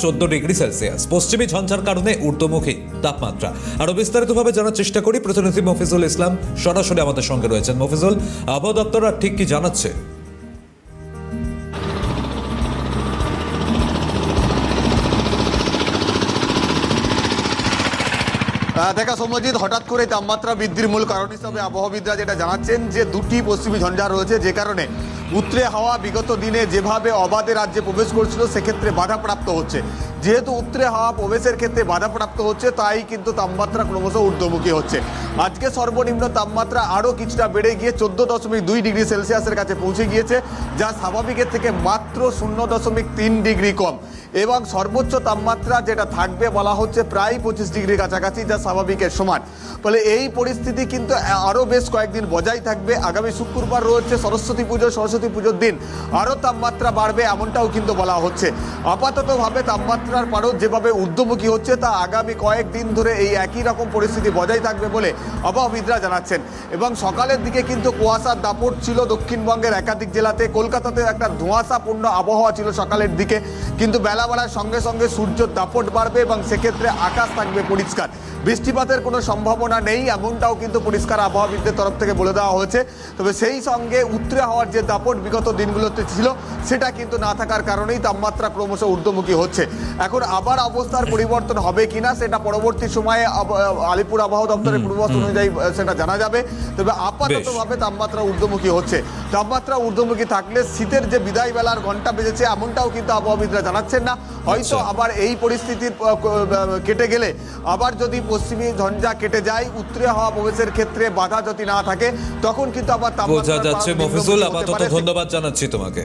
14°C পশ্চিমী ঝঞ্ঝার কারণে ঊর্ধ্বমুখী তাপমাত্রা। আরো বিস্তারিতভাবে জানার চেষ্টা করি, প্রতিনিধি মফিজুল ইসলাম সরাসরি আমাদের সঙ্গে রয়েছেন। মফিজুল, আবহাওয়া দপ্তর আর ঠিক কি জানাচ্ছে? দেখা সৌম্যজিৎ, হঠাৎ করে তাপমাত্রা বৃদ্ধির মূল কারণ হিসাবে আবহাওয়াবিদরা যেটা জানাচ্ছেন যে দুটি পশ্চিমী ঝঞ্ঝা রয়েছে, যে কারণে উত্তরে হাওয়া বিগত দিনে যেভাবে অবাধে রাজ্যে প্রবেশ করছিল সেক্ষেত্রে বাধাপ্রাপ্ত হচ্ছে। যেহেতু উত্তরে হাওয়া প্রবেশের ক্ষেত্রে বাধাপ্রাপ্ত হচ্ছে, তাই কিন্তু তাপমাত্রা ক্রমশ ঊর্ধ্বমুখী হচ্ছে। আজকে সর্বনিম্ন তাপমাত্রা আরও কিছুটা বেড়ে গিয়ে 14.2°C কাছে পৌঁছে গিয়েছে, যা স্বাভাবিকের থেকে মাত্র 0.3° কম। এবং সর্বোচ্চ তাপমাত্রা যেটা থাকবে বলা হচ্ছে প্রায় 25° কাছাকাছি, যা স্বাভাবিকের সমান। ফলে এই পরিস্থিতি কিন্তু আরও বেশ কয়েকদিন বজায় থাকবে। আগামী শুক্রবার রয়েছে সরস্বতী পুজোর দিন আরও তাপমাত্রা বাড়বে, এমনটাও কিন্তু বলা হচ্ছে। আপাততভাবে তাপমাত্রার পারদ যেভাবে ঊর্ধ্বমুখী হচ্ছে, তা আগামী কয়েকদিন ধরে এই একই রকম পরিস্থিতি বজায় থাকবে বলে আবহাওয়াবিদরা জানাচ্ছেন। এবং সকালের দিকে কিন্তু কুয়াশার দাপট ছিল দক্ষিণবঙ্গের একাধিক জেলাতে। কলকাতাতে একটা ধোঁয়াশাপূর্ণ আবহাওয়া ছিল সকালের দিকে, কিন্তু বেলা বাড়ার সঙ্গে সঙ্গে সূর্যের দাপট বাড়বে এবং সেক্ষেত্রে আকাশ থাকবে পরিষ্কার। বৃষ্টিপাতের কোনো সম্ভাবনা নেই, এমনটাও কিন্তু পরিষ্কার আবহাওয়াবিদদের তরফ থেকে বলে দেওয়া হয়েছে। তবে সেই সঙ্গে উত্তরে হওয়ার যে দাপট বিগত দিনগুলোতে ছিল, সেটা কিন্তু না থাকার কারণেই তাপমাত্রা ক্রমশ ঊর্ধ্বমুখী হচ্ছে। এখন আবার অবস্থার পরিবর্তন হবে কিনা সেটা পরবর্তী সময়ে আলিপুর আবহাওয়া দপ্তরের পূর্বাভাস অনুযায়ী সেটা জানা যাবে। তবে আপাততভাবে তাপমাত্রা ঊর্ধ্বমুখী হচ্ছে। তাপমাত্রা ঊর্ধ্বমুখী থাকলে শীতের যে বিদায় বেলার ঘন্টা বেজেছে, এমনটাও কিন্তু আবহাওয়াবিদরা জানাচ্ছেন না। হয়তো আবার এই পরিস্থিতির কেটে গেলে, আবার যদি পশ্চিমী ঝঞ্ঝা কেটে যায়, উত্তরে হাওয়া প্রবেশের ক্ষেত্রে বাধা যদি না থাকে, তখন কিন্তু আবার বোঝা যাচ্ছে। মফিজুল, আপাতত ধন্যবাদ জানাচ্ছি তোমাকে।